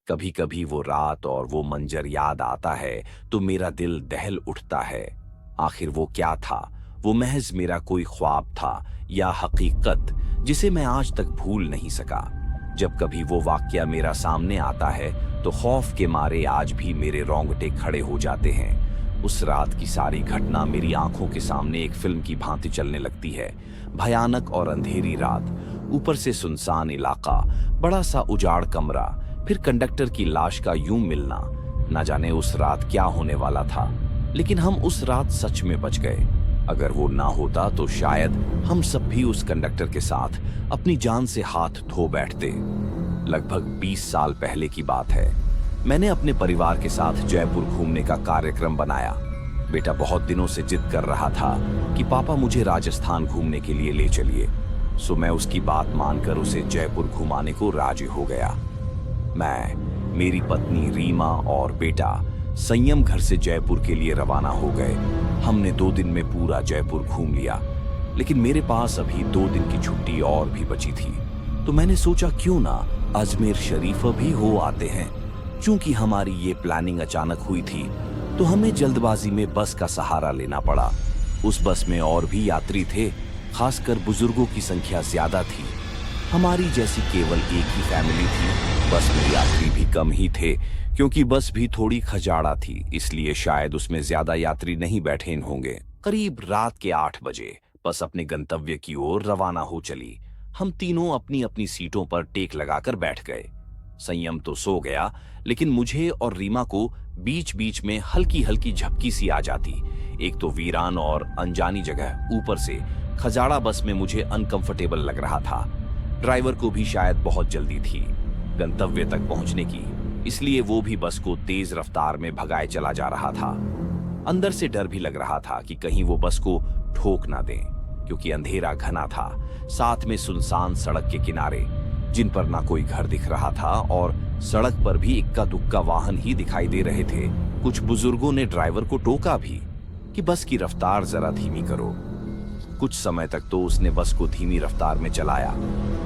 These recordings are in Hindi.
कभी कभी वो रात और वो मंजर याद आता है तो मेरा दिल दहल उठता है। आखिर वो क्या था? वो महज मेरा कोई ख्वाब था या हकीकत जिसे मैं आज तक भूल नहीं सका। जब कभी वो वाकया मेरा सामने आता है तो खौफ के मारे आज भी मेरे रोंगटे खड़े हो जाते हैं। उस रात की सारी घटना मेरी आंखों के सामने एक फिल्म की भांति चलने लगती है। भयानक और अंधेरी रात, ऊपर से सुनसान इलाका, बड़ा सा उजाड़ कमरा, फिर कंडक्टर की लाश का यूं मिलना। न जाने उस रात क्या होने वाला था, लेकिन हम उस रात सच में बच गए। अगर वो ना होता तो शायद हम सब भी उस कंडक्टर के साथ अपनी जान से हाथ धो बैठते। लगभग 20 साल पहले की बात है। मैंने अपने परिवार के साथ जयपुर घूमने का कार्यक्रम बनाया। बेटा बहुत दिनों से जिद कर रहा था कि पापा मुझे राजस्थान घूमने के लिए ले चलिए। सो मैं उसकी बात मानकर उसे जयपुर घुमाने को राजी हो गया। मैं, मेरी पत्नी रीमा और बेटा संयम घर से जयपुर के लिए रवाना हो गए। हमने 2 दिन में पूरा जयपुर घूम लिया, लेकिन मेरे पास अभी 2 दिन की छुट्टी और भी बची थी। तो मैंने सोचा क्यों ना अजमेर शरीफ भी हो आते हैं। चूंकि हमारी ये प्लानिंग अचानक हुई थी तो हमें जल्दबाजी में बस का सहारा लेना पड़ा। उस बस में और भी यात्री थे, खासकर बुजुर्गों की संख्या ज्यादा थी। हमारी जैसी केवल एक ही फैमिली थी। बस में यात्री भी कम ही थे, क्योंकि बस भी थोड़ी खजाड़ा थी, इसलिए शायद उसमें ज्यादा यात्री नहीं बैठे होंगे। करीब रात के 8 बजे बस अपने गंतव्य की ओर रवाना हो चली। हम तीनों अपनी अपनी सीटों पर टेक लगाकर बैठ गए। संयम तो सो गया, लेकिन मुझे और रीमा को बीच बीच में हल्की हल्की झपकी सी आ जाती। एक तो वीरान और अनजानी जगह, ऊपर से खजाड़ा बस में मुझे अनकंफर्टेबल लग रहा था। ड्राइवर को भी शायद बहुत जल्दी थी गंतव्य तक पहुंचने की, इसलिए वो भी बस को तेज रफ्तार में भगाए चला जा रहा था। अंदर से डर भी लग रहा था कि कहीं वो बस को ठोक ना दें, क्योंकि अंधेरा घना था, साथ में सुनसान सड़क के किनारे जिन पर ना कोई घर दिख रहा था और सड़क पर भी इक्का दुक्का वाहन ही दिखाई दे रहे थे। कुछ बुजुर्गों ने ड्राइवर को टोका भी कि बस की रफ्तार जरा धीमी करो। कुछ समय तक तो उसने बस को धीमी रफ्तार में चलाया,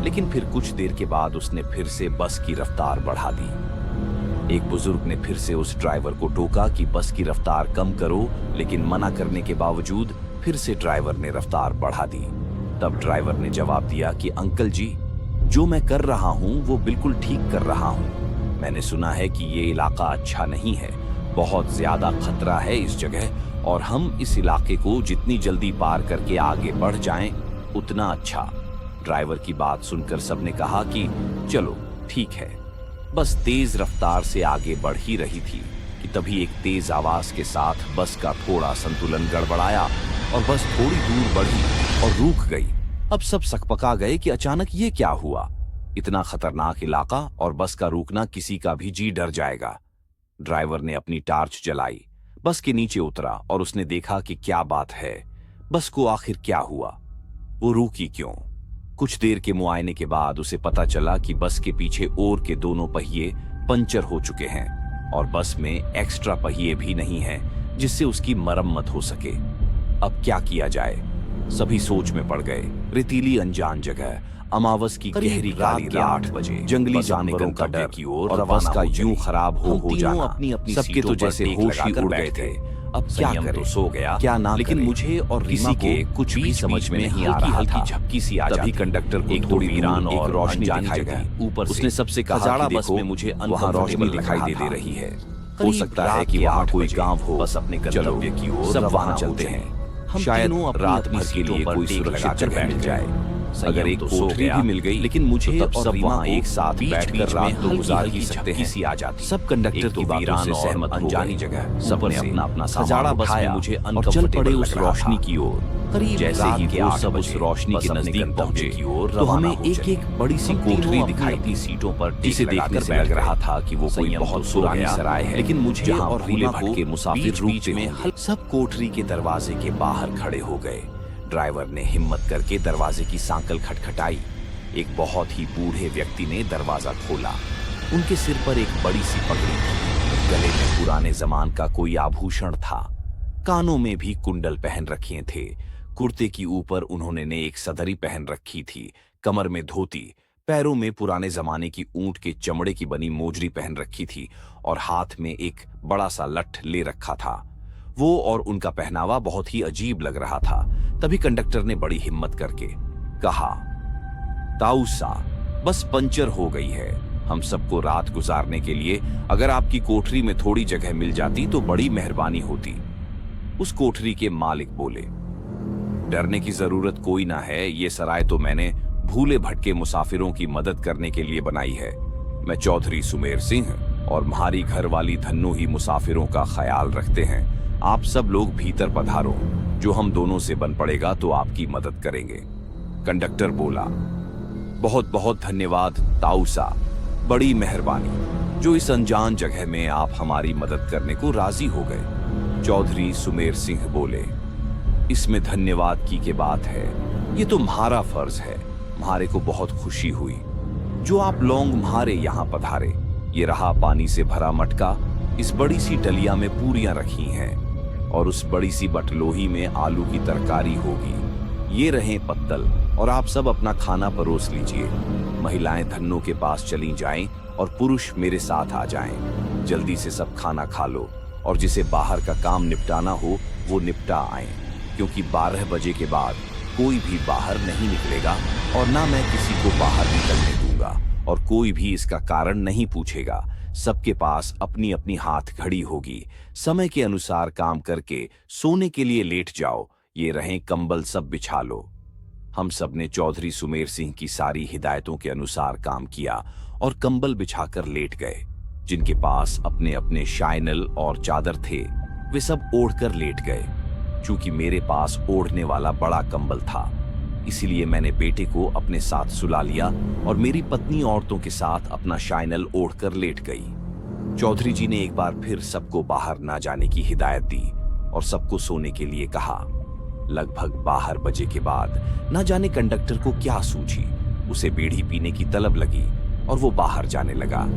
लेकिन फिर कुछ देर के बाद उसने फिर से बस की रफ्तार बढ़ा दी। एक बुजुर्ग ने फिर से उस ड्राइवर को टोका कि बस की रफ्तार कम करो, लेकिन मना करने के बावजूद फिर से ड्राइवर ने रफ्तार बढ़ा दी। तब ड्राइवर ने जवाब दिया कि अंकल जी, जो मैं कर रहा हूं वो बिल्कुल ठीक कर रहा हूं। मैंने सुना है कि ये इलाका अच्छा नहीं है, बहुत ज्यादा खतरा है इस जगह, और हम इस इलाके को जितनी जल्दी पार करके आगे बढ़ जाएं उतना अच्छा। ड्राइवर की बात सुनकर सबने कहा कि चलो ठीक है। बस तेज रफ्तार से आगे बढ़ ही रही थी कि तभी एक तेज आवाज के साथ बस का थोड़ा संतुलन गड़बड़ाया और बस थोड़ी दूर बढ़ी और रुक गई। अब सब सकपका गए कि अचानक ये क्या हुआ। इतना खतरनाक इलाका और बस का रुकना, किसी का भी जी डर जाएगा। ड्राइवर ने अपनी टार्च जलाई, बस के नीचे उतरा और उसने देखा कि क्या बात है, बस को आखिर क्या हुआ, वो रुकी क्यों। कुछ देर के मुआयने के बाद उसे पता चला कि बस के पीछे ओर के दोनों पहिए पंचर हो चुके हैं और बस में एक्स्ट्रा पहिए भी नहीं हैं जिससे उसकी मरम्मत हो सके। अब क्या किया जाए? सभी सोच में पड़ गए। रेतीली अनजान जगह, अमावस की गहरी काली रात, 8 बजे, जंगली जानवरों का डर की ओर और बस का यूं खराब हो जाना, सबके तो जैसे होश ही उड़ गए थे। अब क्या करें? तो सो गया, क्या ना, लेकिन मुझे और किसी के कुछ भी समझ में नहीं आ रहा था। झपकी सी आ जाती। तभी कंडक्टर को एक थोड़ी वीरान और रोशनी दिखाई दी। ऊपर उसने सबसे कहा कि बस में मुझे वहां रोशनी दिखाई दे रही है, हो सकता है कि वहां कोई गांव हो। बस अपने गंतव्य की ओर सब वहां चलते हैं, शायद रात भर के लिए कोई सुरक्षित जगह मिल जाए। अगर एक कोठरी भी मिल गई, लेकिन मुझे तो सब वहां एक साथ बैठकर रात तो गुजार ही सकते हैं। सी आ जाती। सब कंडक्टर की बातों से सहमत, अनजानी जगह सबने अपना अपना सामान उठाया मुझे और चल पड़े उस रोशनी की ओर। जैसे ही वो सब उस रोशनी के नजदीक पहुंचे तो हमें एक एक बड़ी सी कोठरी दिखाई दी। सीटों पर जिसे देखकर से लग रहा था कि वो कोई बहुत पुरानी सराय है, लेकिन मुझे और रीमा को मुसाफिर रूप में सब कोठरी के दरवाजे के बाहर खड़े हो गए। ड्राइवर ने हिम्मत करके दरवाजे की सांकल खटखटाई। एक बहुत ही बूढ़े व्यक्ति ने दरवाजा खोला। उनके सिर पर एक बड़ी सी पगड़ी थी, गले में पुराने जमान का कोई आभूषण था, कानों में भी कुंडल पहन रखे थे। कुर्ते की ऊपर उन्होंने एक सदरी पहन रखी थी, कमर में धोती, पैरों में पुराने जमाने की ऊंट के चमड़े की बनी मोजरी पहन रखी थी और हाथ में एक बड़ा सा लठ ले रखा था। वो और उनका पहनावा बहुत ही अजीब लग रहा था। तभी कंडक्टर ने बड़ी हिम्मत करके कहा, ताऊसा, बस पंचर हो गई है। हम सबको रात गुजारने के लिए अगर आपकी कोठरी में थोड़ी जगह मिल जाती तो बड़ी मेहरबानी होती। उस कोठरी के मालिक बोले, डरने की जरूरत कोई ना है, ये सराय तो मैंने भूले भटके मुसाफिरों की मदद करने के लिए बनाई है। मैं चौधरी सुमेर सिंह और म्हारी घर वाली धन्नो ही मुसाफिरों का ख्याल रखते हैं। आप सब लोग भीतर पधारो, जो हम दोनों से बन पड़ेगा तो आपकी मदद करेंगे। कंडक्टर बोला, बहुत बहुत धन्यवाद ताऊसा, बड़ी मेहरबानी जो इस अनजान जगह में आप हमारी मदद करने को राजी हो गए। चौधरी सुमेर सिंह बोले, इसमें धन्यवाद की के बात है, ये तो म्हारा फर्ज है। म्हारे को बहुत खुशी हुई जो आप लोग म्हारे यहाँ पधारे। ये रहा पानी से भरा मटका, इस बड़ी सी डलिया में पूरियां रखी हैं और उस बड़ी सी बटलोही में आलू की तरकारी होगी। ये रहे पत्तल और आप सब अपना खाना परोस लीजिए। महिलाएं धन्नो के पास चली जाएं और पुरुष मेरे साथ आ जाएं। जल्दी से सब खाना खा लो और जिसे बाहर का काम निपटाना हो वो निपटा आए, क्योंकि 12 बजे के बाद कोई भी बाहर नहीं निकलेगा और ना मैं किसी को बाहर निकलने दूंगा और कोई भी इसका कारण नहीं पूछेगा। सबके पास अपनी अपनी हाथ घड़ी होगी। समय के अनुसार काम करके सोने के लिए लेट जाओ। ये रहे कंबल, सब बिछा लो। हम सब ने चौधरी सुमेर सिंह की सारी हिदायतों के अनुसार काम किया और कंबल बिछाकर लेट गए। जिनके पास अपने अपने शायनल और चादर थे वे सब ओढ़कर लेट गए। चूंकि मेरे पास ओढ़ने वाला बड़ा कंबल था, इसीलिए मैंने बेटे को अपने साथ सुला लिया और मेरी पत्नी औरतों के साथ अपना शायनल ओढ़कर लेट गई। चौधरी जी ने एक बार फिर सबको बाहर ना जाने की हिदायत दी और सबको सोने के लिए कहा। लगभग 12 बजे के बाद न जाने कंडक्टर को क्या सूझी, उसे बीड़ी पीने की तलब लगी और वो बाहर जाने लगा।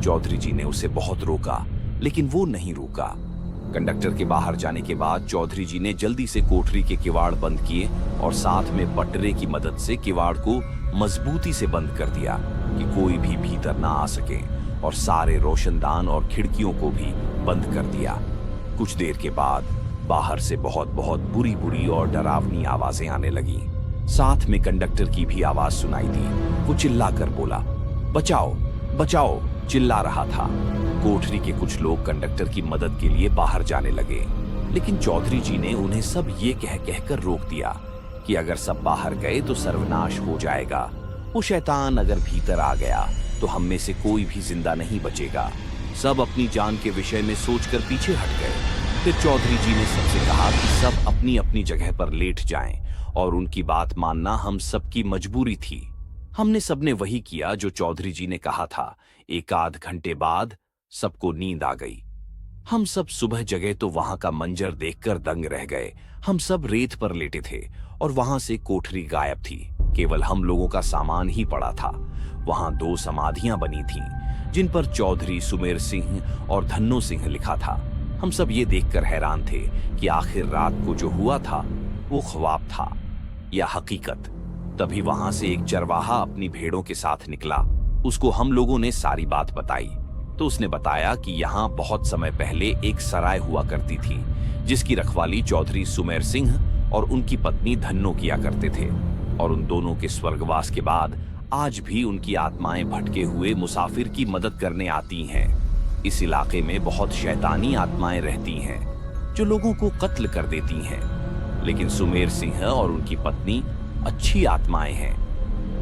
चौधरी जी ने उसे बहुत रोका, लेकिन वो नहीं रुका। कंडक्टर के बाहर जाने के बाद चौधरी जी ने जल्दी से कोठरी के किवाड़ बंद किए और साथ में पटरे की मदद से किवाड़ को मजबूती से बंद कर दिया कि कोई भी भीतर ना आ सके, और सारे रोशनदान और खिड़कियों को भी बंद कर दिया। कुछ देर के बाद बाहर से बहुत बहुत बुरी बुरी और डरावनी आवाजें आने लगी। साथ में कंडक्टर की भी आवाज सुनाई दी। वो चिल्लाकर बोला, बचाओ बचाओ, चिल्ला रहा था। कोठरी के कुछ लोग कंडक्टर की मदद के लिए बाहर जाने लगे, लेकिन चौधरी जी ने उन्हें सब ये कह कहकर रोक दिया कि अगर सब बाहर गए तो सर्वनाश हो जाएगा। वो शैतान अगर भीतर आ गया तो हम में से कोई भी जिंदा नहीं बचेगा। सब अपनी जान के विषय में सोचकर पीछे हट गए। फिर चौधरी जी ने सबसे कहा कि सब अपनी अपनी जगह पर लेट जाएं और उनकी बात मानना हम सबकी मजबूरी थी। हमने सबने वही किया जो चौधरी जी ने कहा था। एक आध घंटे बाद सबको नींद आ गई। हम सब सुबह जगह तो वहां का मंजर देखकर दंग रह गए। हम सब रेत पर लेटे थे और वहां से कोठरी गायब थी। केवल हम लोगों का सामान ही पड़ा था। वहां 2 समाधियां बनी थीं, जिन पर चौधरी सुमेर सिंह और धन्नो सिंह लिखा था। हम सब ये देखकर हैरान थे कि आखिर रात को जो हुआ था वो ख्वाब था या हकीकत। तभी वहां से एक चरवाहा अपनी भेड़ों के साथ निकला। उसको हम लोगों ने सारी बात बताई तो उसने बताया कि यहाँ बहुत समय पहले एक सराय हुआ करती थी, जिसकी रखवाली चौधरी सुमेर सिंह और उनकी पत्नी धन्नो किया करते थे, और उन दोनों के स्वर्गवास के बाद आज भी उनकी आत्माएं भटके हुए मुसाफिर की मदद करने आती हैं। इस इलाके में बहुत शैतानी आत्माएं रहती हैं जो लोगों को कत्ल कर देती हैं, लेकिन सुमेर सिंह और उनकी पत्नी अच्छी आत्माएं हैं,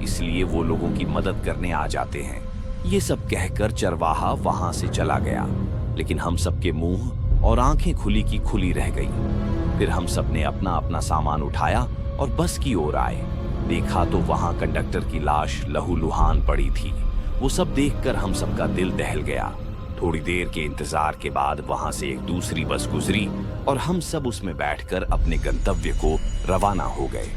इसलिए वो लोगों की मदद करने आ जाते हैं। ये सब कहकर चरवाहा वहां से चला गया, लेकिन हम सबके मुंह और आंखें खुली की खुली रह गई। फिर हम सब ने अपना अपना सामान उठाया और बस की ओर आए। देखा तो वहां कंडक्टर की लाश लहूलुहान पड़ी थी। वो सब देखकर हम सबका दिल दहल गया। थोड़ी देर के इंतजार के बाद वहां से एक दूसरी बस गुजरी और हम सब उसमें बैठकर अपने गंतव्य को रवाना हो गए।